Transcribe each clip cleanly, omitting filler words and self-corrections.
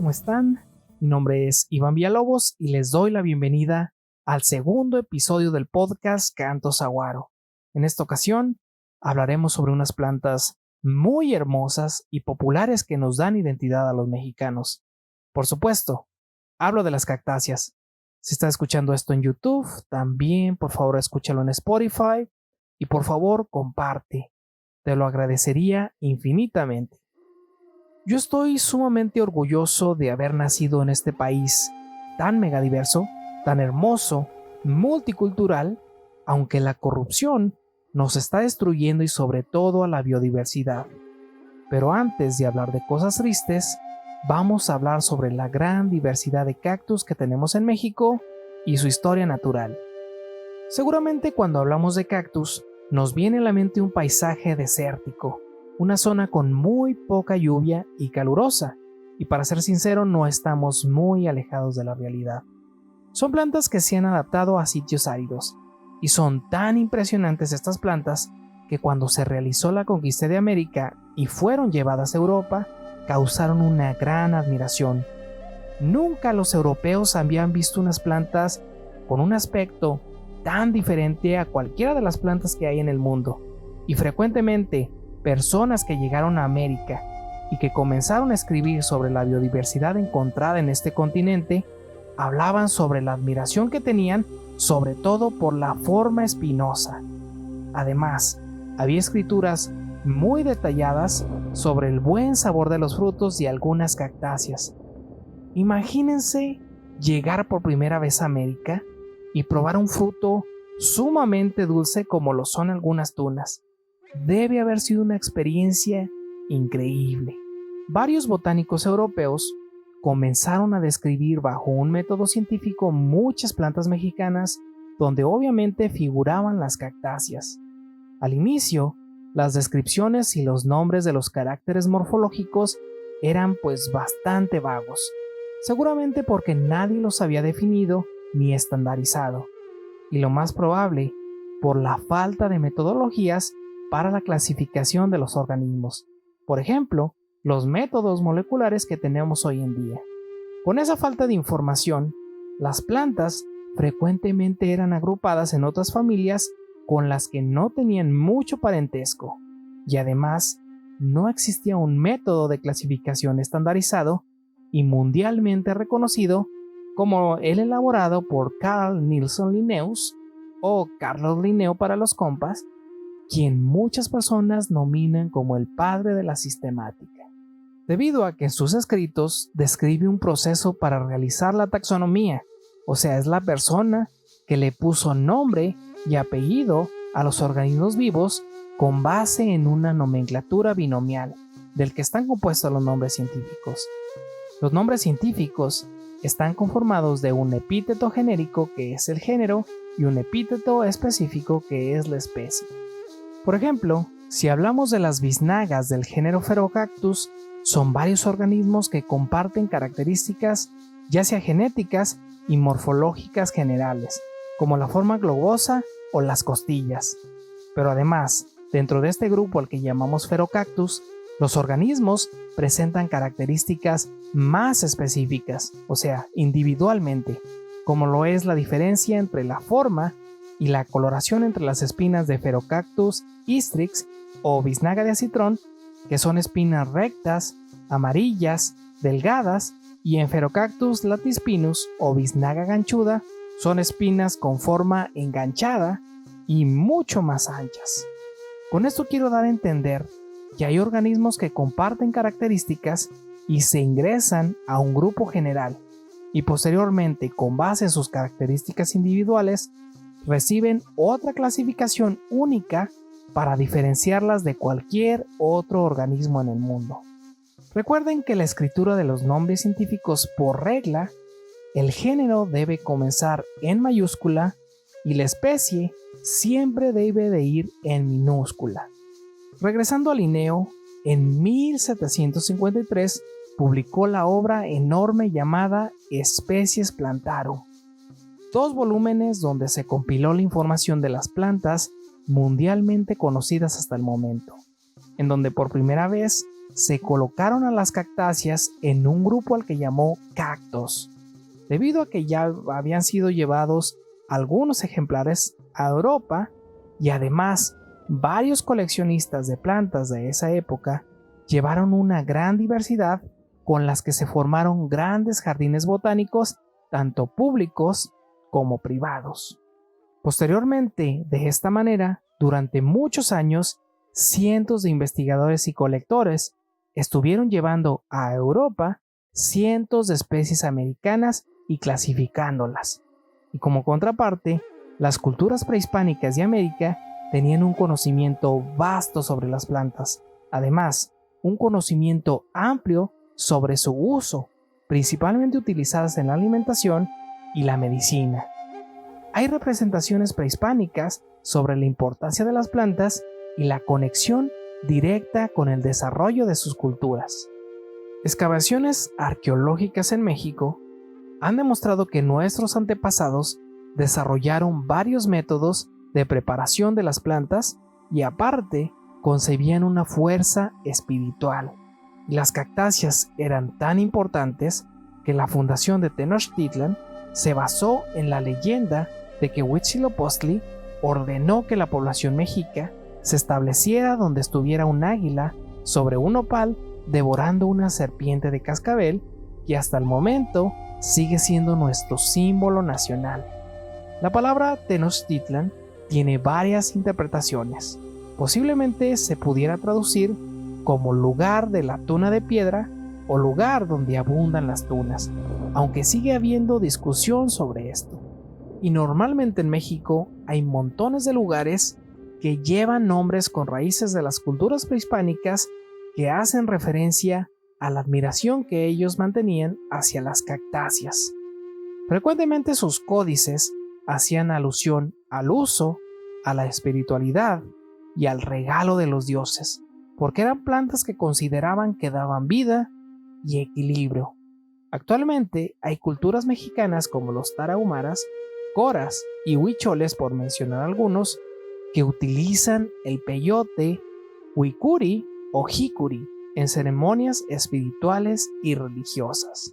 ¿cómo están? Mi nombre es Iván Villalobos y les doy la bienvenida al segundo episodio del podcast Canto Saguaro. En esta ocasión hablaremos sobre unas plantas muy hermosas y populares que nos dan identidad a los mexicanos. Por supuesto, hablo de las cactáceas. Si estás escuchando esto en YouTube, también por favor escúchalo en Spotify y por favor comparte. Te lo agradecería infinitamente. Yo estoy sumamente orgulloso de haber nacido en este país tan megadiverso, tan hermoso, multicultural, aunque la corrupción nos está destruyendo y sobre todo a la biodiversidad. Pero antes de hablar de cosas tristes, vamos a hablar sobre la gran diversidad de cactus que tenemos en México y su historia natural. Seguramente cuando hablamos de cactus, nos viene a la mente un paisaje desértico, una zona con muy poca lluvia y calurosa, y para ser sincero no estamos muy alejados de la realidad. Son plantas que se han adaptado a sitios áridos, y son tan impresionantes estas plantas que cuando se realizó la conquista de América y fueron llevadas a Europa, causaron una gran admiración. Nunca los europeos habían visto unas plantas con un aspecto tan diferente a cualquiera de las plantas que hay en el mundo, y frecuentemente personas que llegaron a América y que comenzaron a escribir sobre la biodiversidad encontrada en este continente, hablaban sobre la admiración que tenían, sobre todo por la forma espinosa. Además, había escrituras muy detalladas sobre el buen sabor de los frutos de algunas cactáceas. Imagínense llegar por primera vez a América y probar un fruto sumamente dulce como lo son algunas tunas. Debe haber sido una experiencia increíble. Varios botánicos europeos comenzaron a describir bajo un método científico muchas plantas mexicanas donde obviamente figuraban las cactáceas. Al inicio, las descripciones y los nombres de los caracteres morfológicos eran pues bastante vagos, seguramente porque nadie los había definido ni estandarizado, y lo más probable, por la falta de metodologías para la clasificación de los organismos. Por ejemplo, los métodos moleculares que tenemos hoy en día. Con esa falta de información, las plantas frecuentemente eran agrupadas en otras familias con las que no tenían mucho parentesco, y además no existía un método de clasificación estandarizado y mundialmente reconocido como el elaborado por Carl Nilsson Linnaeus o Carlos Linneo para los compas, quien muchas personas nominan como el padre de la sistemática, debido a que en sus escritos describe un proceso para realizar la taxonomía, o sea, es la persona que le puso nombre y apellido a los organismos vivos con base en una nomenclatura binomial, del que están compuestos los nombres científicos. Los nombres científicos están conformados de un epíteto genérico, que es el género, y un epíteto específico, que es la especie. Por ejemplo, si hablamos de las biznagas del género Pherocactus, son varios organismos que comparten características ya sea genéticas y morfológicas generales, como la forma globosa o las costillas. Pero además, dentro de este grupo al que llamamos Pherocactus, los organismos presentan características más específicas, o sea, individualmente, como lo es la diferencia entre la forma y la coloración entre las espinas de Pherocactus hystrix o biznaga de acitrón, que son espinas rectas, amarillas, delgadas, y en Pherocactus latispinus o biznaga ganchuda son espinas con forma enganchada y mucho más anchas. Con esto quiero dar a entender que hay organismos que comparten características y se ingresan a un grupo general, y posteriormente, con base en sus características individuales, reciben otra clasificación única para diferenciarlas de cualquier otro organismo en el mundo. Recuerden que la escritura de los nombres científicos, por regla, el género debe comenzar en mayúscula y la especie siempre debe de ir en minúscula. Regresando a Linneo, en 1753 publicó la obra enorme llamada Species Plantarum, 2 volúmenes donde se compiló la información de las plantas mundialmente conocidas hasta el momento, en donde por primera vez se colocaron a las cactáceas en un grupo al que llamó cactos, debido a que ya habían sido llevados algunos ejemplares a Europa y además varios coleccionistas de plantas de esa época llevaron una gran diversidad con las que se formaron grandes jardines botánicos, tanto públicos como privados. Posteriormente, de esta manera, durante muchos años, cientos de investigadores y colectores estuvieron llevando a Europa cientos de especies americanas y clasificándolas. Y como contraparte, las culturas prehispánicas de América tenían un conocimiento vasto sobre las plantas, además, un conocimiento amplio sobre su uso, principalmente utilizadas en la alimentación y la medicina. Hay representaciones prehispánicas sobre la importancia de las plantas y la conexión directa con el desarrollo de sus culturas. Excavaciones arqueológicas en México han demostrado que nuestros antepasados desarrollaron varios métodos de preparación de las plantas y aparte concebían una fuerza espiritual. Y las cactáceas eran tan importantes que la fundación de Tenochtitlan se basó en la leyenda de que Huitzilopochtli ordenó que la población mexica se estableciera donde estuviera un águila sobre un nopal devorando una serpiente de cascabel que hasta el momento sigue siendo nuestro símbolo nacional. La palabra Tenochtitlan tiene varias interpretaciones. Posiblemente se pudiera traducir como lugar de la tuna de piedra o lugar donde abundan las tunas, aunque sigue habiendo discusión sobre esto. Y normalmente en México hay montones de lugares que llevan nombres con raíces de las culturas prehispánicas que hacen referencia a la admiración que ellos mantenían hacia las cactáceas. Frecuentemente sus códices hacían alusión al uso, a la espiritualidad y al regalo de los dioses, porque eran plantas que consideraban que daban vida y equilibrio. Actualmente hay culturas mexicanas como los tarahumaras, coras y huicholes, por mencionar algunos, que utilizan el peyote, huicuri o jicuri en ceremonias espirituales y religiosas.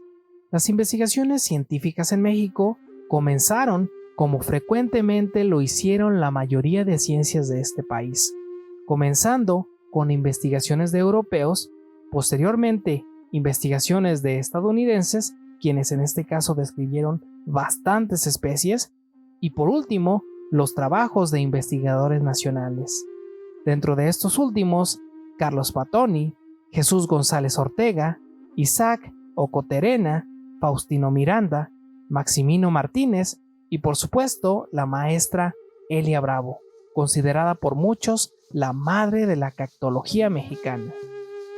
Las investigaciones científicas en México comenzaron como frecuentemente lo hicieron la mayoría de ciencias de este país, comenzando con investigaciones de europeos, posteriormente investigaciones de estadounidenses, quienes en este caso describieron bastantes especies, y por último, los trabajos de investigadores nacionales. Dentro de estos últimos, Carlos Patoni, Jesús González Ortega, Isaac Ocoterena, Faustino Miranda, Maximino Martínez y por supuesto la maestra Elia Bravo, considerada por muchos la madre de la cactología mexicana.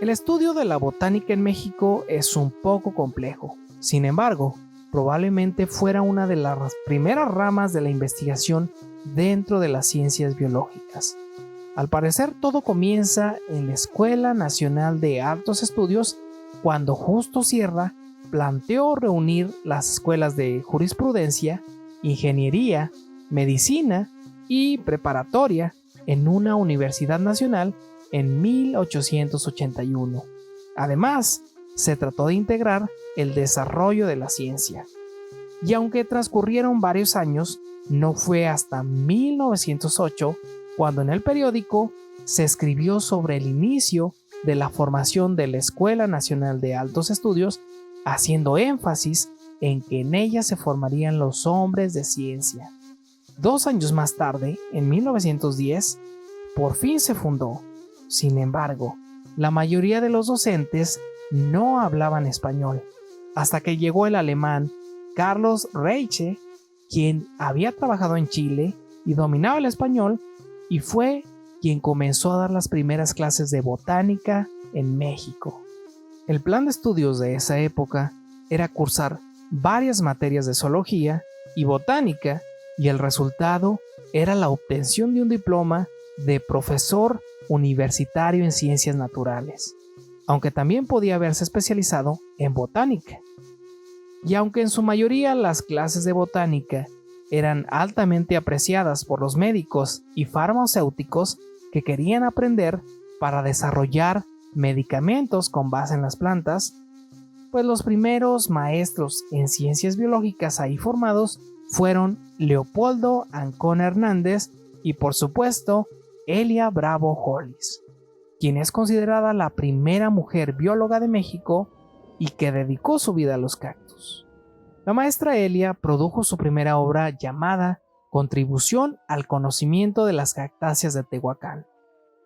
El estudio de la botánica en México es un poco complejo, sin embargo, probablemente fuera una de las primeras ramas de la investigación dentro de las ciencias biológicas. Al parecer todo comienza en la Escuela Nacional de Altos Estudios cuando Justo Sierra planteó reunir las escuelas de jurisprudencia, ingeniería, medicina y preparatoria en una universidad nacional en 1881. Además, se trató de integrar el desarrollo de la ciencia. Y aunque transcurrieron varios años, no fue hasta 1908 cuando en el periódico se escribió sobre el inicio de la formación de la Escuela Nacional de Altos Estudios, haciendo énfasis en que en ella se formarían los hombres de ciencia. 2 años más tarde, en 1910, por fin se fundó. Sin embargo, la mayoría de los docentes no hablaban español, hasta que llegó el alemán Carlos Reiche, quien había trabajado en Chile y dominaba el español, y fue quien comenzó a dar las primeras clases de botánica en México. El plan de estudios de esa época era cursar varias materias de zoología y botánica, y el resultado era la obtención de un diploma de profesor universitario en ciencias naturales, aunque también podía haberse especializado en botánica. Y aunque en su mayoría las clases de botánica eran altamente apreciadas por los médicos y farmacéuticos que querían aprender para desarrollar medicamentos con base en las plantas, pues los primeros maestros en ciencias biológicas ahí formados fueron Leopoldo Ancona Hernández y por supuesto Elia Bravo Hollis, quien es considerada la primera mujer bióloga de México y que dedicó su vida a los cactus. La maestra Elia produjo su primera obra llamada Contribución al conocimiento de las cactáceas de Tehuacán.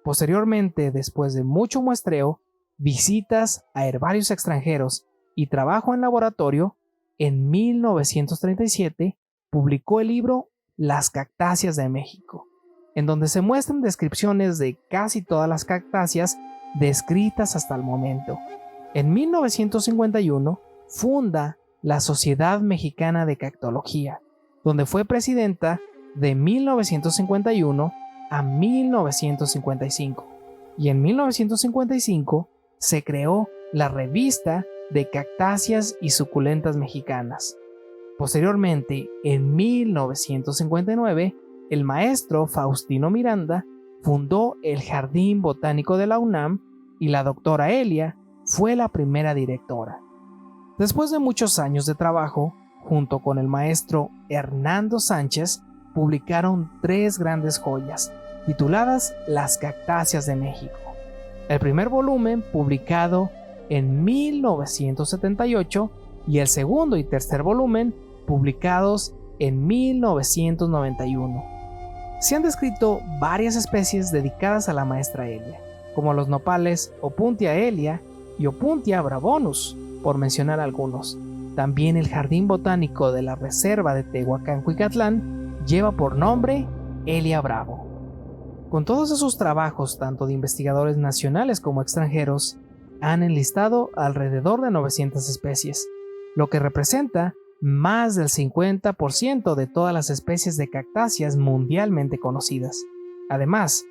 Posteriormente, después de mucho muestreo, visitas a herbarios extranjeros y trabajo en laboratorio, en 1937 publicó el libro Las cactáceas de México, en donde se muestran descripciones de casi todas las cactáceas descritas hasta el momento. En 1951 funda la Sociedad Mexicana de Cactología, donde fue presidenta de 1951 a 1955, y en 1955 se creó la Revista de Cactáceas y Suculentas Mexicanas. Posteriormente, en 1959, el maestro Faustino Miranda fundó el Jardín Botánico de la UNAM y la doctora Elia fue la primera directora. Después de muchos años de trabajo, junto con el maestro Hernando Sánchez, publicaron 3 grandes joyas, tituladas Las Cactáceas de México. El primer volumen, publicado en 1978, y el segundo y tercer volumen, publicados en 1991. Se han descrito varias especies dedicadas a la maestra Elia, como los nopales Opuntia elia y Opuntia bravonus, por mencionar algunos. También el Jardín Botánico de la Reserva de Tehuacán-Cuicatlán lleva por nombre Elia Bravo. Con todos esos trabajos, tanto de investigadores nacionales como extranjeros, han enlistado alrededor de 900 especies, lo que representa más del 50% de todas las especies de cactáceas mundialmente conocidas. Además,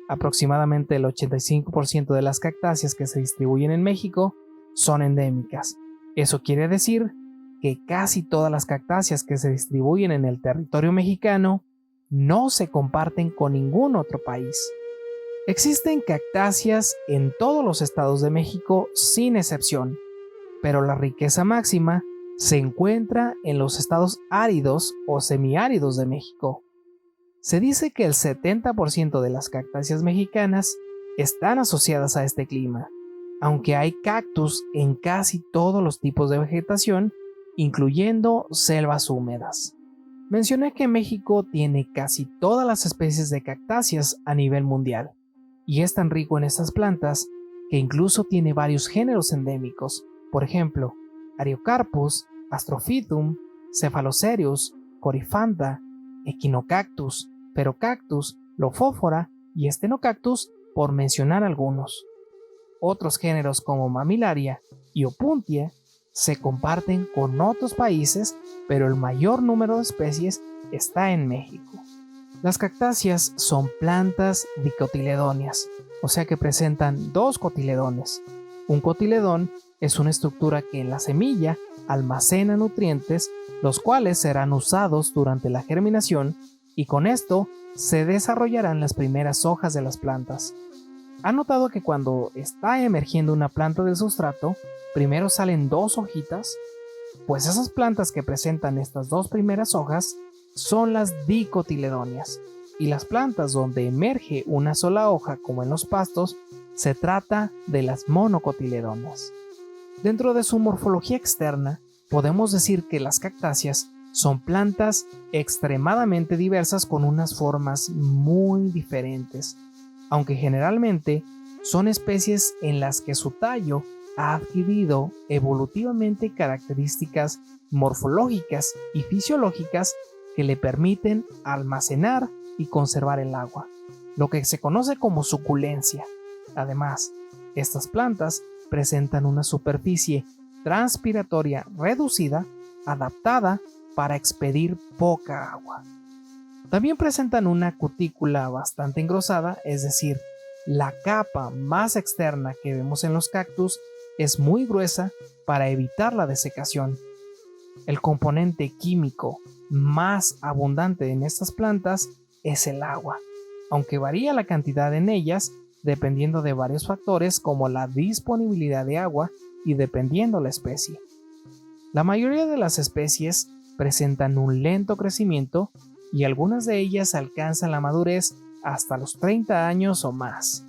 aproximadamente el 85% de las cactáceas que se distribuyen en México son endémicas. Eso quiere decir que casi todas las cactáceas que se distribuyen en el territorio mexicano no se comparten con ningún otro país. Existen cactáceas en todos los estados de México sin excepción, pero la riqueza máxima se encuentra en los estados áridos o semiáridos de México. Se dice que el 70% de las cactáceas mexicanas están asociadas a este clima, aunque hay cactus en casi todos los tipos de vegetación, incluyendo selvas húmedas. Mencioné que México tiene casi todas las especies de cactáceas a nivel mundial, y es tan rico en estas plantas que incluso tiene varios géneros endémicos, por ejemplo, Ariocarpus, Astrophytum, Cephalocereus, Coryphantha, Echinocactus, Ferocactus, Lophophora y Stenocactus, por mencionar algunos. Otros géneros como Mammillaria y Opuntia se comparten con otros países, pero el mayor número de especies está en México. Las cactáceas son plantas dicotiledóneas, o sea que presentan 2 cotiledones. Un cotiledón es una estructura que en la semilla almacena nutrientes, los cuales serán usados durante la germinación y con esto se desarrollarán las primeras hojas de las plantas. ¿Han notado que cuando está emergiendo una planta del sustrato, primero salen 2 hojitas? Pues esas plantas que presentan estas 2 primeras hojas son las dicotiledóneas, y las plantas donde emerge una sola hoja, como en los pastos, se trata de las monocotiledóneas. Dentro de su morfología externa, podemos decir que las cactáceas son plantas extremadamente diversas con unas formas muy diferentes, aunque generalmente son especies en las que su tallo ha adquirido evolutivamente características morfológicas y fisiológicas que le permiten almacenar y conservar el agua, lo que se conoce como suculencia. Además, estas plantas presentan una superficie transpiratoria reducida, adaptada para expedir poca agua. También presentan una cutícula bastante engrosada, es decir, la capa más externa que vemos en los cactus es muy gruesa para evitar la desecación. El componente químico más abundante en estas plantas es el agua. Aunque varía la cantidad en ellas, dependiendo de varios factores como la disponibilidad de agua y dependiendo la especie. La mayoría de las especies presentan un lento crecimiento y algunas de ellas alcanzan la madurez hasta los 30 años o más.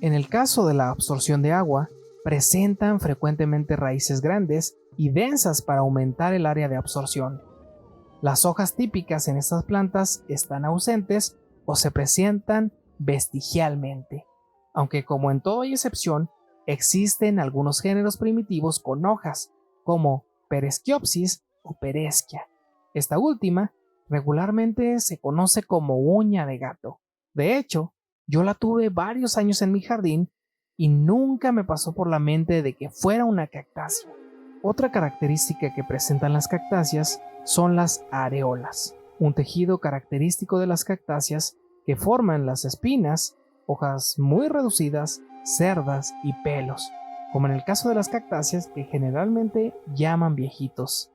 En el caso de la absorción de agua, presentan frecuentemente raíces grandes y densas para aumentar el área de absorción. Las hojas típicas en estas plantas están ausentes o se presentan vestigialmente, aunque como en todo hay excepción, existen algunos géneros primitivos con hojas, como Peresquiopsis o Pereschia. Esta última regularmente se conoce como uña de gato. De hecho, yo la tuve varios años en mi jardín y nunca me pasó por la mente de que fuera una cactácea. Otra característica que presentan las cactáceas son las areolas, un tejido característico de las cactáceas que forman las espinas, hojas muy reducidas, cerdas y pelos, como en el caso de las cactáceas que generalmente llaman viejitos.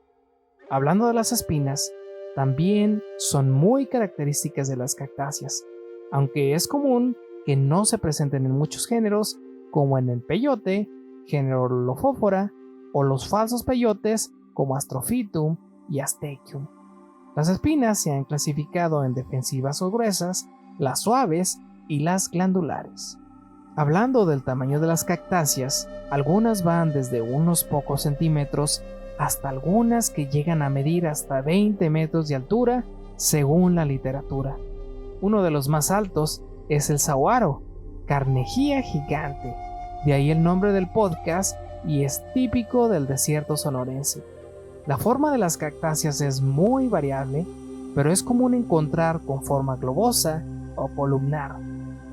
Hablando de las espinas, también son muy características de las cactáceas, aunque es común que no se presenten en muchos géneros, como en el peyote, género Lophophora, o los falsos peyotes como Astrophytum y Astecium. Las espinas se han clasificado en defensivas o gruesas, las suaves y las glandulares. Hablando del tamaño de las cactáceas, algunas van desde unos pocos centímetros hasta algunas que llegan a medir hasta 20 metros de altura según la literatura. Uno de los más altos es el saguaro, Carnegie gigante, de ahí el nombre del podcast y es típico del desierto sonorense. La forma de las cactáceas es muy variable, pero es común encontrar con forma globosa o columnar.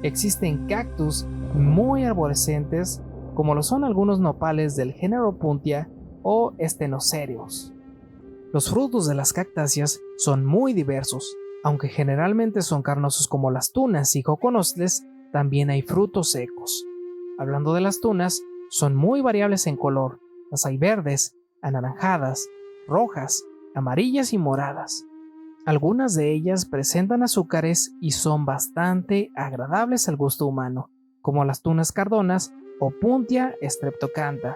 Existen cactus muy arborescentes, como lo son algunos nopales del género Puntia o Stenocerios. Los frutos de las cactáceas son muy diversos, aunque generalmente son carnosos como las tunas y joconostles, también hay frutos secos. Hablando de las tunas, son muy variables en color, las hay verdes, anaranjadas, rojas, amarillas y moradas. Algunas de ellas presentan azúcares y son bastante agradables al gusto humano, como las tunas cardonas o Puntia streptocantha,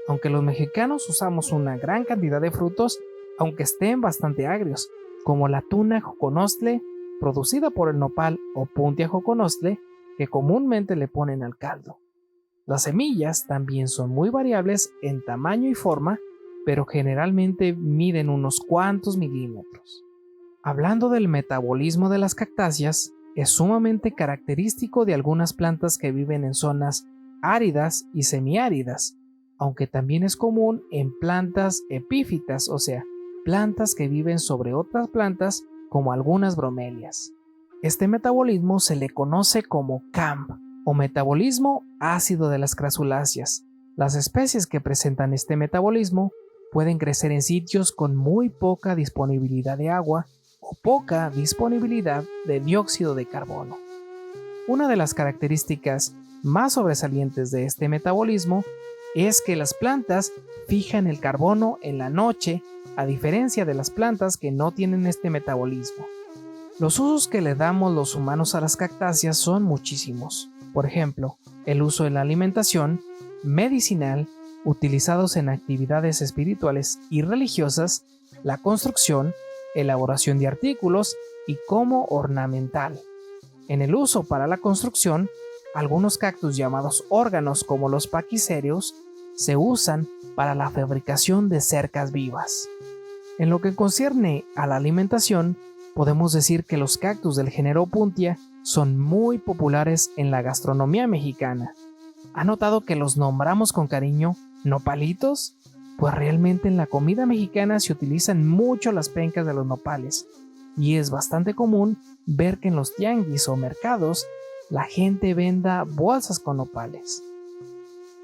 aunque los mexicanos usamos una gran cantidad de frutos, aunque estén bastante agrios, como la tuna joconostle, producida por el nopal o Puntia joconostle, que comúnmente le ponen al caldo. Las semillas también son muy variables en tamaño y forma, pero generalmente miden unos cuantos milímetros. Hablando del metabolismo de las cactáceas, es sumamente característico de algunas plantas que viven en zonas áridas y semiáridas, aunque también es común en plantas epífitas, o sea, plantas que viven sobre otras plantas como algunas bromelias. Este metabolismo se le conoce como CAMP, o metabolismo ácido de las crasuláceas. Las especies que presentan este metabolismo pueden crecer en sitios con muy poca disponibilidad de agua o poca disponibilidad de dióxido de carbono. Una de las características más sobresalientes de este metabolismo es que las plantas fijan el carbono en la noche, a diferencia de las plantas que no tienen este metabolismo. Los usos que le damos los humanos a las cactáceas son muchísimos. Por ejemplo, el uso en la alimentación, medicinal, utilizados en actividades espirituales y religiosas, la construcción, elaboración de artículos y como ornamental. En el uso para la construcción, algunos cactus llamados órganos como los paquicerios se usan para la fabricación de cercas vivas. En lo que concierne a la alimentación, podemos decir que los cactus del género Puntia son muy populares en la gastronomía mexicana. ¿Ha notado que los nombramos con cariño nopalitos? Pues realmente en la comida mexicana se utilizan mucho las pencas de los nopales y es bastante común ver que en los tianguis o mercados la gente venda bolsas con nopales.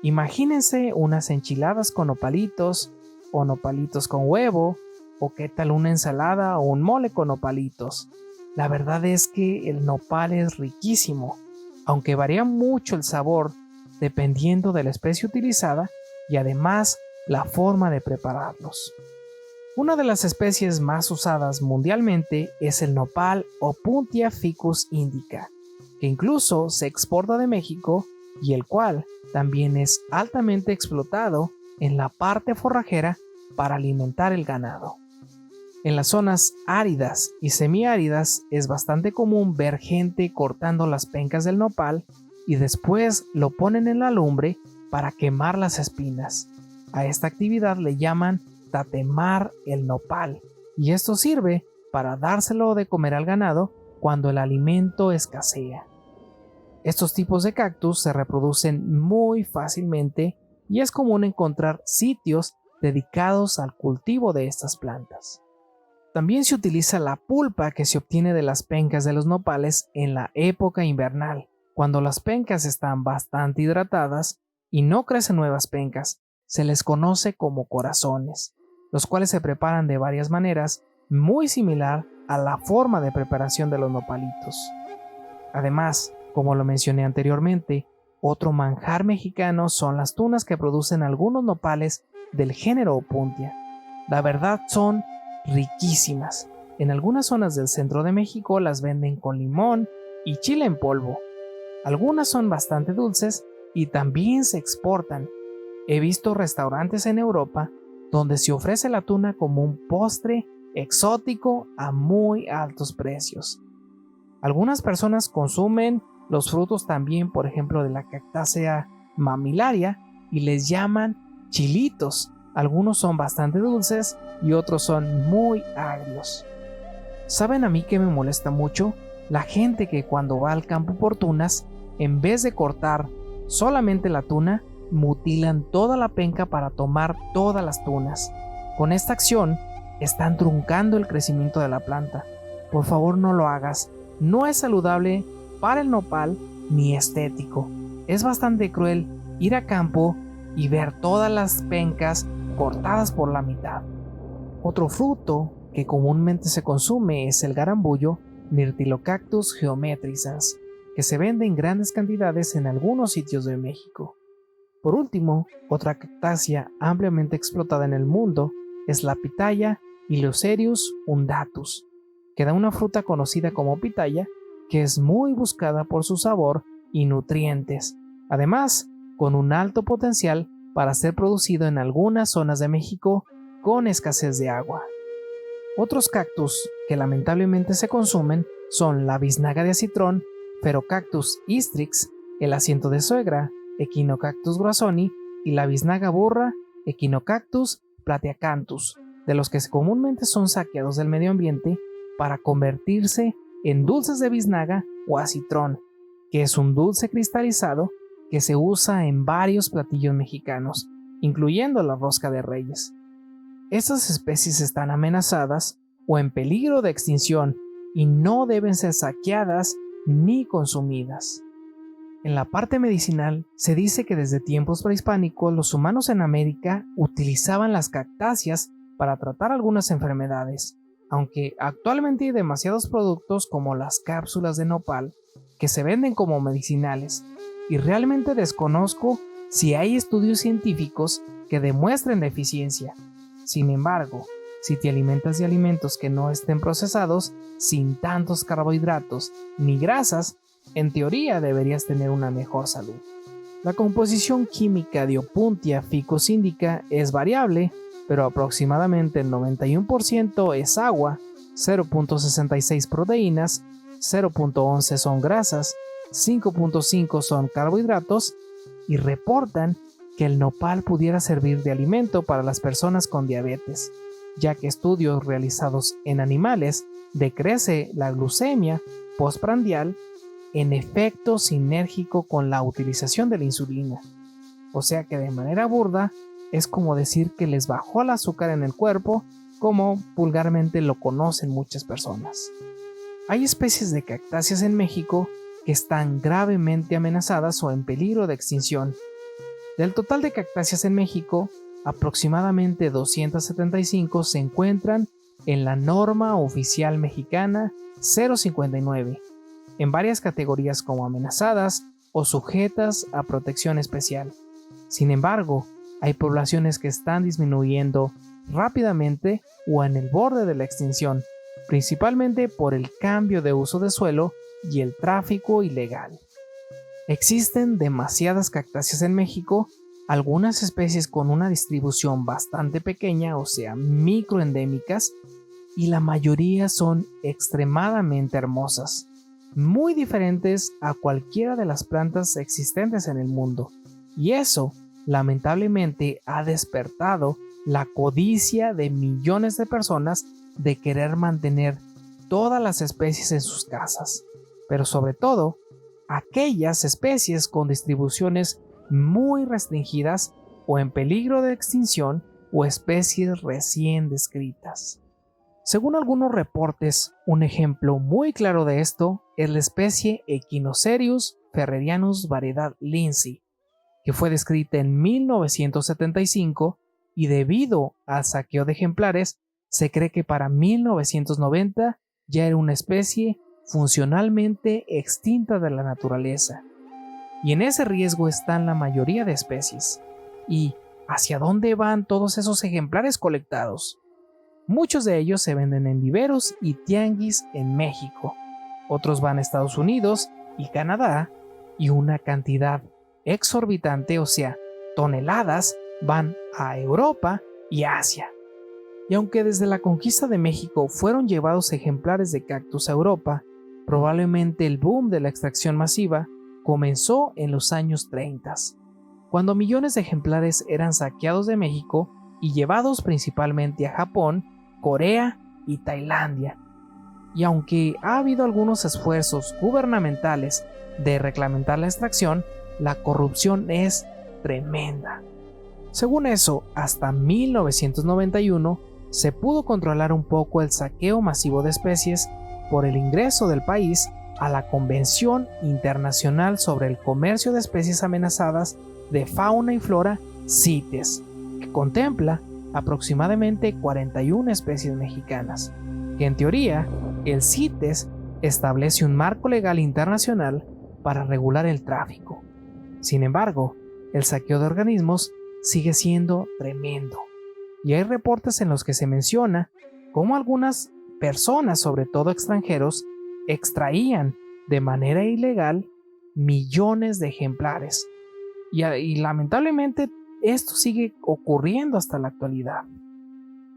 Imagínense unas enchiladas con nopalitos o nopalitos con huevo o qué tal una ensalada o un mole con nopalitos. La verdad es que el nopal es riquísimo, aunque varía mucho el sabor dependiendo de la especie utilizada y además la forma de prepararlos. Una de las especies más usadas mundialmente es el nopal o Puntia ficus indica, que que incluso se exporta de México y el cual también es altamente explotado en la parte forrajera para alimentar el ganado. En las zonas áridas y semiáridas es bastante común ver gente cortando las pencas del nopal y después lo ponen en la lumbre para quemar las espinas. A esta actividad le llaman tatemar el nopal y esto sirve para dárselo de comer al ganado cuando el alimento escasea. Estos tipos de cactus se reproducen muy fácilmente y es común encontrar sitios dedicados al cultivo de estas plantas. También se utiliza la pulpa que se obtiene de las pencas de los nopales en la época invernal, cuando las pencas están bastante hidratadas y no crecen nuevas pencas. Se les conoce como corazones, los cuales se preparan de varias maneras, muy similar a la forma de preparación de los nopalitos. Además, como lo mencioné anteriormente, otro manjar mexicano son las tunas que producen algunos nopales del género Opuntia. La verdad son riquísimas. En algunas zonas del centro de México las venden con limón y chile en polvo. Algunas son bastante dulces y también se exportan. He visto restaurantes en Europa donde se ofrece la tuna como un postre exótico a muy altos precios. Algunas personas consumen los frutos también, por ejemplo, de la cactácea mamilaria y les llaman chilitos. Algunos son bastante dulces y otros son muy agrios. ¿Saben a mí qué me molesta mucho? La gente que cuando va al campo por tunas, en vez de cortar solamente la tuna, mutilan toda la penca para tomar todas las tunas. Con esta acción, están truncando el crecimiento de la planta. Por favor, no lo hagas. No es saludable para el nopal ni estético. Es bastante cruel ir a campo y ver todas las pencas cortadas por la mitad. Otro fruto que comúnmente se consume es el garambullo, Myrtillocactus geometricans, que se vende en grandes cantidades en algunos sitios de México. Por último, otra cactácea ampliamente explotada en el mundo es la pitaya Iliocereus undatus, que da una fruta conocida como pitaya, que es muy buscada por su sabor y nutrientes, además con un alto potencial para ser producido en algunas zonas de México con escasez de agua. Otros cactus que lamentablemente se consumen son la biznaga de acitrón, Pherocactus hystrix, el asiento de suegra, Echinocactus grasoni y la biznaga burra, Echinocactus plateacanthus, de los que comúnmente son saqueados del medio ambiente para convertirse en dulces de biznaga o acitrón, que es un dulce cristalizado que se usa en varios platillos mexicanos, incluyendo la rosca de reyes. Estas especies están amenazadas o en peligro de extinción y no deben ser saqueadas ni consumidas. En la parte medicinal se dice que desde tiempos prehispánicos los humanos en América utilizaban las cactáceas para tratar algunas enfermedades, aunque actualmente hay demasiados productos como las cápsulas de nopal que se venden como medicinales y realmente desconozco si hay estudios científicos que demuestren la eficiencia. Sin embargo, si te alimentas de alimentos que no estén procesados, sin tantos carbohidratos ni grasas, en teoría deberías tener una mejor salud. La composición química de Opuntia ficus indica es variable, pero aproximadamente el 91% es agua, 0.66 proteínas, 0.11 son grasas, 5.5 son carbohidratos y reportan que el nopal pudiera servir de alimento para las personas con diabetes, ya que estudios realizados en animales decrece la glucemia postprandial en efecto sinérgico con la utilización de la insulina. O sea que de manera burda es como decir que les bajó el azúcar en el cuerpo, como vulgarmente lo conocen muchas personas. Hay especies de cactáceas en México que están gravemente amenazadas o en peligro de extinción. Del total de cactáceas en México, aproximadamente 275 se encuentran en la norma oficial mexicana 059, en varias categorías como amenazadas o sujetas a protección especial. Sin embargo, hay poblaciones que están disminuyendo rápidamente o en el borde de la extinción, principalmente por el cambio de uso de suelo y el tráfico ilegal. Existen demasiadas cactáceas en México, algunas especies con una distribución bastante pequeña, o sea, microendémicas, y la mayoría son extremadamente hermosas, muy diferentes a cualquiera de las plantas existentes en el mundo, y eso, lamentablemente, ha despertado la codicia de millones de personas de querer mantener todas las especies en sus casas, pero sobre todo, aquellas especies con distribuciones muy restringidas o en peligro de extinción o especies recién descritas. Según algunos reportes, un ejemplo muy claro de esto es la especie Echinocerius ferrerianus variedad Lindsay, que fue descrita en 1975 y debido al saqueo de ejemplares, se cree que para 1990 ya era una especie funcionalmente extinta de la naturaleza. Y en ese riesgo están la mayoría de especies. ¿Y hacia dónde van todos esos ejemplares colectados? Muchos de ellos se venden en viveros y tianguis en México. Otros van a Estados Unidos y Canadá, y una cantidad exorbitante, o sea, toneladas, van a Europa y Asia. Y aunque desde la conquista de México fueron llevados ejemplares de cactus a Europa, probablemente el boom de la extracción masiva comenzó en los años 30, cuando millones de ejemplares eran saqueados de México y llevados principalmente a Japón, Corea y Tailandia. Y aunque ha habido algunos esfuerzos gubernamentales de reglamentar la extracción, la corrupción es tremenda. Según eso, hasta 1991 se pudo controlar un poco el saqueo masivo de especies por el ingreso del país a la Convención Internacional sobre el Comercio de Especies Amenazadas de Fauna y Flora, CITES, que contempla aproximadamente 41 especies mexicanas, que en teoría el CITES establece un marco legal internacional para regular el tráfico. Sin embargo, el saqueo de organismos sigue siendo tremendo, y hay reportes en los que se menciona cómo algunas personas, sobre todo extranjeros, extraían de manera ilegal millones de ejemplares, y lamentablemente esto sigue ocurriendo hasta la actualidad.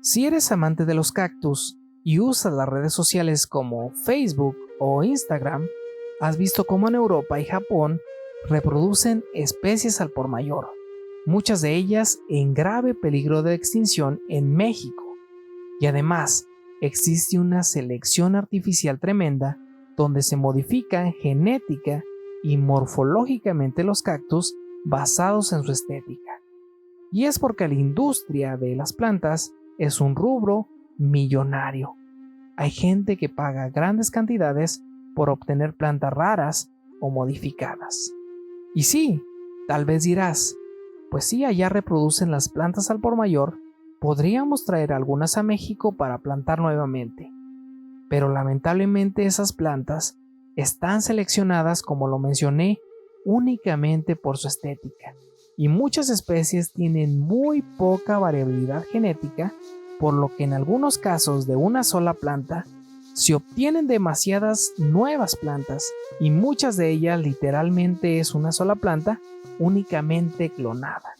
Si eres amante de los cactus y usas las redes sociales como Facebook o Instagram, has visto cómo en Europa y Japón reproducen especies al por mayor, muchas de ellas en grave peligro de extinción en México. Y además, existe una selección artificial tremenda donde se modifican genética y morfológicamente los cactus basados en su estética. Y es porque la industria de las plantas es un rubro millonario. Hay gente que paga grandes cantidades por obtener plantas raras o modificadas. Y sí, tal vez dirás, pues sí, allá reproducen las plantas al por mayor, podríamos traer algunas a México para plantar nuevamente. Pero lamentablemente esas plantas están seleccionadas, como lo mencioné, únicamente por su estética, y muchas especies tienen muy poca variabilidad genética, por lo que en algunos casos de una sola planta se obtienen demasiadas nuevas plantas, y muchas de ellas literalmente es una sola planta únicamente clonada.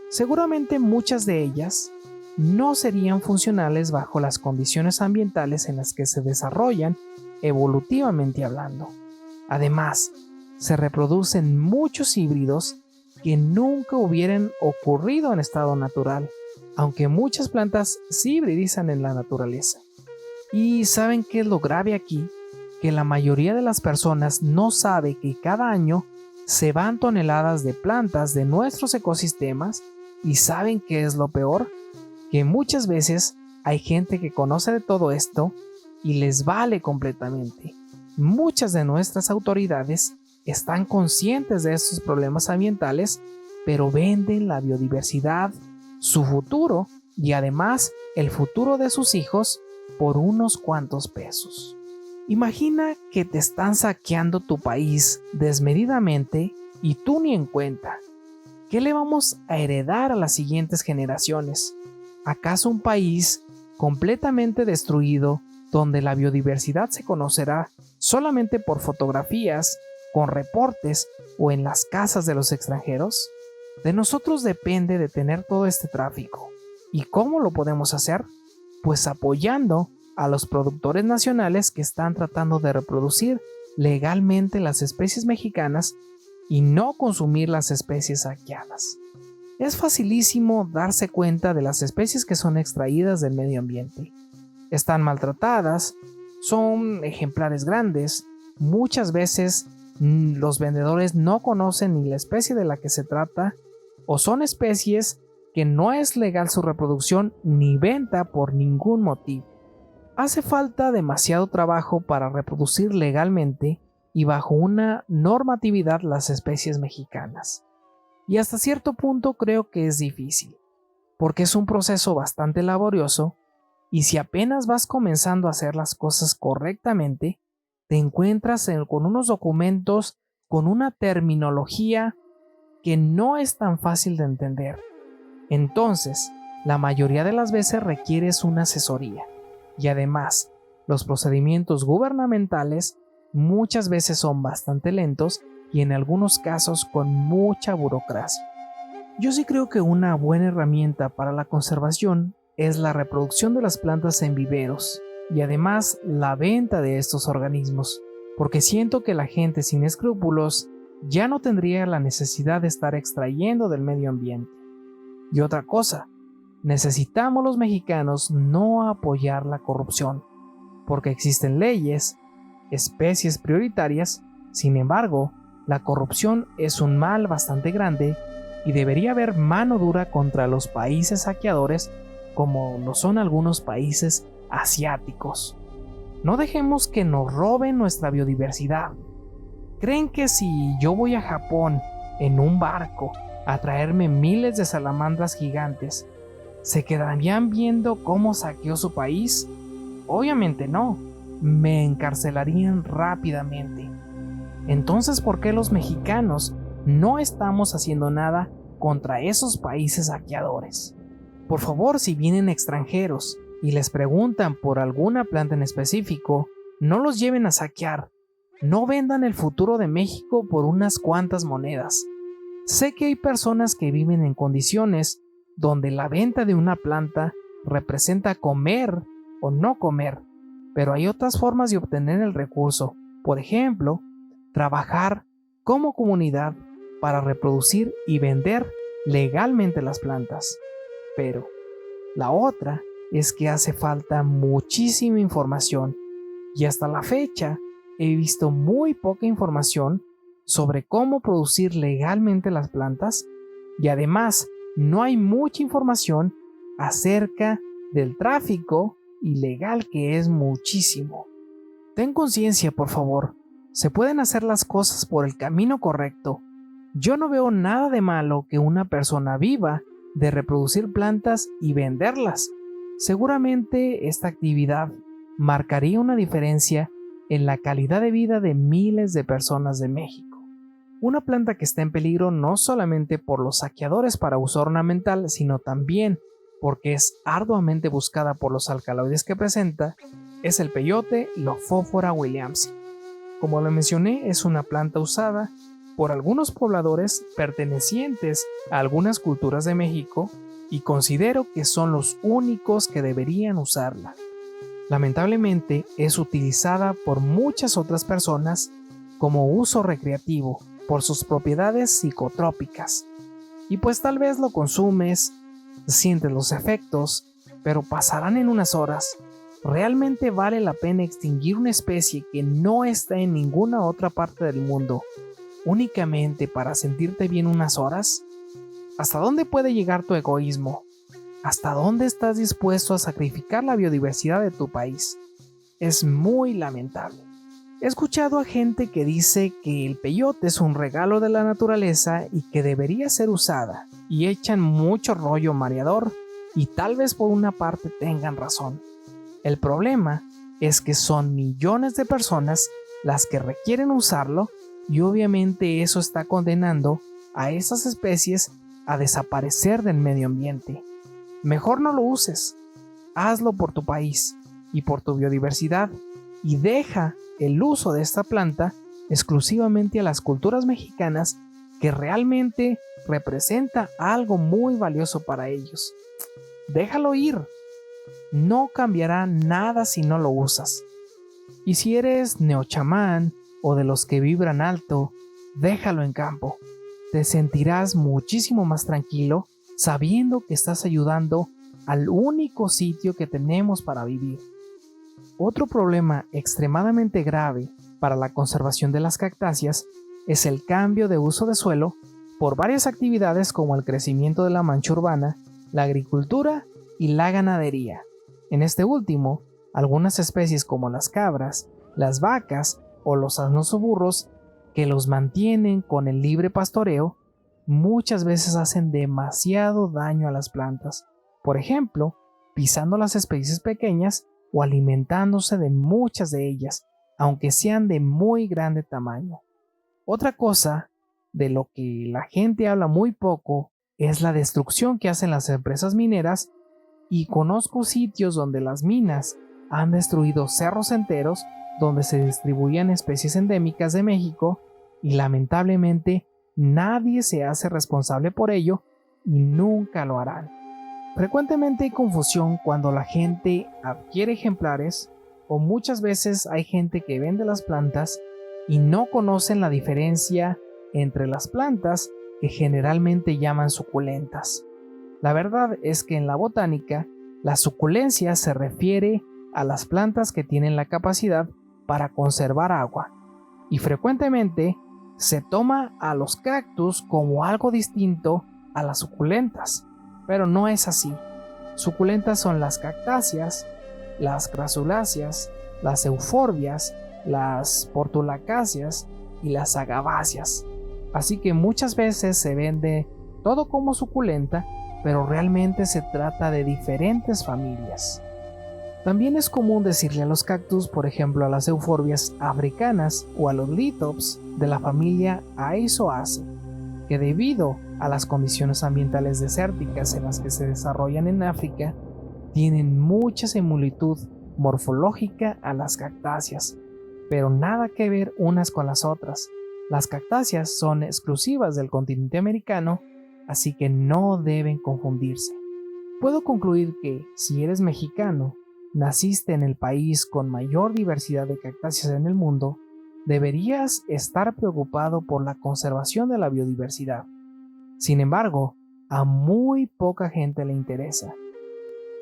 Seguramente muchas de ellas no serían funcionales bajo las condiciones ambientales en las que se desarrollan evolutivamente hablando. Además, se reproducen muchos híbridos que nunca hubieran ocurrido en estado natural, aunque muchas plantas sí hibridizan en la naturaleza. ¿Y saben qué es lo grave aquí? Que la mayoría de las personas no sabe que cada año se van toneladas de plantas de nuestros ecosistemas, y ¿saben qué es lo peor? Que muchas veces hay gente que conoce de todo esto y les vale completamente. Muchas de nuestras autoridades están conscientes de estos problemas ambientales, pero venden la biodiversidad, su futuro y además el futuro de sus hijos por unos cuantos pesos. Imagina que te están saqueando tu país desmedidamente y tú ni en cuenta. ¿Qué le vamos a heredar a las siguientes generaciones? ¿Acaso un país completamente destruido donde la biodiversidad se conocerá solamente por fotografías, con reportes o en las casas de los extranjeros? De nosotros depende detener todo este tráfico. ¿Y cómo lo podemos hacer? Pues apoyando a los productores nacionales que están tratando de reproducir legalmente las especies mexicanas y no consumir las especies saqueadas. Es facilísimo darse cuenta de las especies que son extraídas del medio ambiente. Están maltratadas, son ejemplares grandes, muchas veces los vendedores no conocen ni la especie de la que se trata, o son especies que no es legal su reproducción ni venta por ningún motivo. Hace falta demasiado trabajo para reproducir legalmente y bajo una normatividad las especies mexicanas. Y hasta cierto punto creo que es difícil, porque es un proceso bastante laborioso y si apenas vas comenzando a hacer las cosas correctamente, te encuentras con unos documentos con una terminología que no es tan fácil de entender. Entonces, la mayoría de las veces requieres una asesoría y además, los procedimientos gubernamentales muchas veces son bastante lentos y en algunos casos con mucha burocracia. Yo sí creo que una buena herramienta para la conservación es la reproducción de las plantas en viveros y además la venta de estos organismos, porque siento que la gente sin escrúpulos ya no tendría la necesidad de estar extrayendo del medio ambiente. Y otra cosa, necesitamos los mexicanos no apoyar la corrupción, porque existen leyes, especies prioritarias, sin embargo, la corrupción es un mal bastante grande y debería haber mano dura contra los países saqueadores como lo son algunos países asiáticos. No dejemos que nos roben nuestra biodiversidad. ¿Creen que si yo voy a Japón en un barco a traerme miles de salamandras gigantes, se quedarían viendo cómo saqueó su país? Obviamente no, me encarcelarían rápidamente. Entonces, ¿por qué los mexicanos no estamos haciendo nada contra esos países saqueadores? Por favor, si vienen extranjeros y les preguntan por alguna planta en específico, no los lleven a saquear. No vendan el futuro de México por unas cuantas monedas. Sé que hay personas que viven en condiciones donde la venta de una planta representa comer o no comer, pero hay otras formas de obtener el recurso. Por ejemplo, trabajar como comunidad para reproducir y vender legalmente las plantas. Pero la otra es que hace falta muchísima información y hasta la fecha he visto muy poca información sobre cómo producir legalmente las plantas y además no hay mucha información acerca del tráfico ilegal que es muchísimo. Ten conciencia, por favor. Se pueden hacer las cosas por el camino correcto. Yo no veo nada de malo que una persona viva de reproducir plantas y venderlas. Seguramente esta actividad marcaría una diferencia en la calidad de vida de miles de personas de México. Una planta que está en peligro no solamente por los saqueadores para uso ornamental, sino también porque es arduamente buscada por los alcaloides que presenta, es el peyote Lophophora williamsi. Como lo mencioné, es una planta usada por algunos pobladores pertenecientes a algunas culturas de México y considero que son los únicos que deberían usarla. Lamentablemente es utilizada por muchas otras personas como uso recreativo por sus propiedades psicotrópicas. Y pues tal vez lo consumes, sientes los efectos, pero pasarán en unas horas. ¿Realmente vale la pena extinguir una especie que no está en ninguna otra parte del mundo únicamente para sentirte bien unas horas? ¿Hasta dónde puede llegar tu egoísmo? ¿Hasta dónde estás dispuesto a sacrificar la biodiversidad de tu país? Es muy lamentable. He escuchado a gente que dice que el peyote es un regalo de la naturaleza y que debería ser usada, y echan mucho rollo mareador, y tal vez por una parte tengan razón. El problema es que son millones de personas las que requieren usarlo y obviamente eso está condenando a esas especies a desaparecer del medio ambiente. Mejor no lo uses, hazlo por tu país y por tu biodiversidad, y deja el uso de esta planta exclusivamente a las culturas mexicanas que realmente representa algo muy valioso para ellos. Déjalo ir. No cambiará nada si no lo usas. Y si eres neochamán o de los que vibran alto, déjalo en campo. Te sentirás muchísimo más tranquilo sabiendo que estás ayudando al único sitio que tenemos para vivir. Otro problema extremadamente grave para la conservación de las cactáceas es el cambio de uso de suelo por varias actividades como el crecimiento de la mancha urbana, la agricultura y la ganadería. En este último, algunas especies como las cabras, las vacas o los asnos o burros que los mantienen con el libre pastoreo, muchas veces hacen demasiado daño a las plantas. Por ejemplo, pisando las especies pequeñas o alimentándose de muchas de ellas, aunque sean de muy grande tamaño. Otra cosa de lo que la gente habla muy poco es la destrucción que hacen las empresas mineras, y conozco sitios donde las minas han destruido cerros enteros donde se distribuían especies endémicas de México y lamentablemente nadie se hace responsable por ello y nunca lo harán. Frecuentemente hay confusión cuando la gente adquiere ejemplares, o muchas veces hay gente que vende las plantas y no conocen la diferencia entre las plantas que generalmente llaman suculentas. La verdad es que en la botánica, la suculencia se refiere a las plantas que tienen la capacidad para conservar agua, y frecuentemente se toma a los cactus como algo distinto a las suculentas, pero no es así. Suculentas son las cactáceas, las crasuláceas, las euforbias, las portulacáceas y las agaváceas. Así que muchas veces se vende todo como suculenta, pero realmente se trata de diferentes familias. También es común decirle a los cactus, por ejemplo a las euforbias africanas o a los lithops de la familia Aizoaceae, que debido a las condiciones ambientales desérticas en las que se desarrollan en África, tienen mucha similitud morfológica a las cactáceas, pero nada que ver unas con las otras. Las cactáceas son exclusivas del continente americano, así que no deben confundirse. Puedo concluir que, si eres mexicano, naciste en el país con mayor diversidad de cactáceas en el mundo, deberías estar preocupado por la conservación de la biodiversidad. Sin embargo, a muy poca gente le interesa.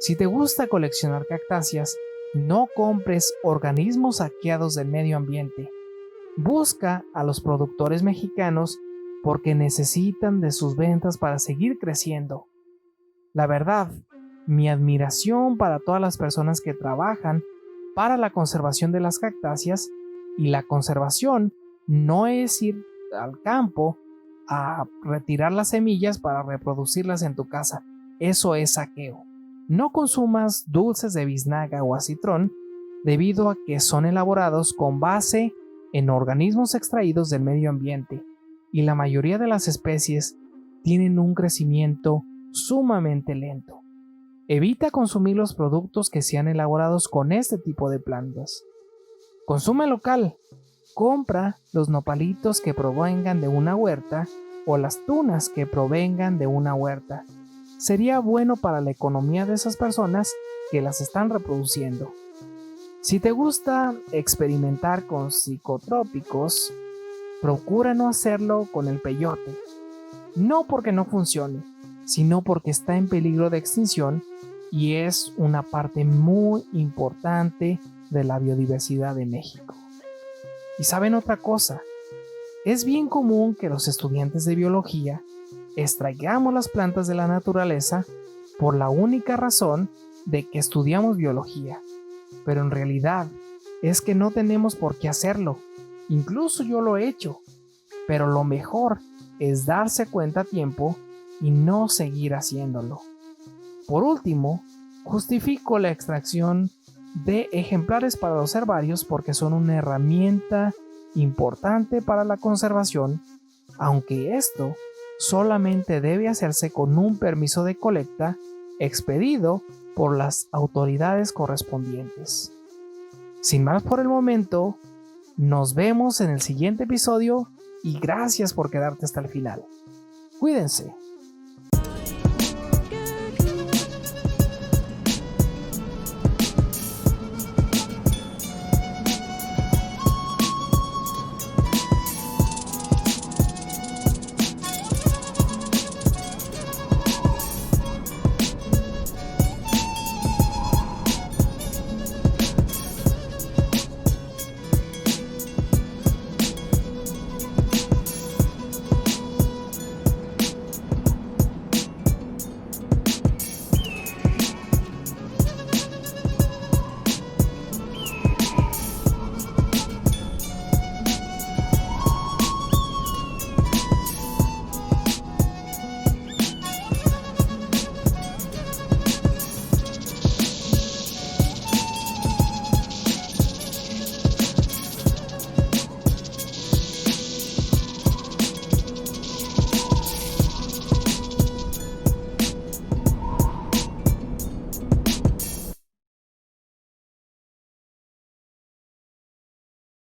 Si te gusta coleccionar cactáceas, no compres organismos saqueados del medio ambiente. Busca a los productores mexicanos porque necesitan de sus ventas para seguir creciendo. La verdad, mi admiración para todas las personas que trabajan para la conservación de las cactáceas, y la conservación no es ir al campo a retirar las semillas para reproducirlas en tu casa. Eso es saqueo. No consumas dulces de biznaga o acitrón debido a que son elaborados con base en organismos extraídos del medio ambiente, y la mayoría de las especies tienen un crecimiento sumamente lento. Evita consumir los productos que sean elaborados con este tipo de plantas. Consume local. Compra los nopalitos que provengan de una huerta o las tunas que provengan de una huerta. Sería bueno para la economía de esas personas que las están reproduciendo. Si te gusta experimentar con psicotrópicos, procura no hacerlo con el peyote. No porque no funcione, sino porque está en peligro de extinción y es una parte muy importante de la biodiversidad de México. Y saben otra cosa, es bien común que los estudiantes de biología extraigamos las plantas de la naturaleza por la única razón de que estudiamos biología, pero en realidad es que no tenemos por qué hacerlo. Incluso yo lo he hecho, pero lo mejor es darse cuenta a tiempo y no seguir haciéndolo. Por último, justifico la extracción de ejemplares para los herbarios porque son una herramienta importante para la conservación, aunque esto solamente debe hacerse con un permiso de colecta expedido por las autoridades correspondientes. Sin más por el momento, nos vemos en el siguiente episodio y gracias por quedarte hasta el final. Cuídense.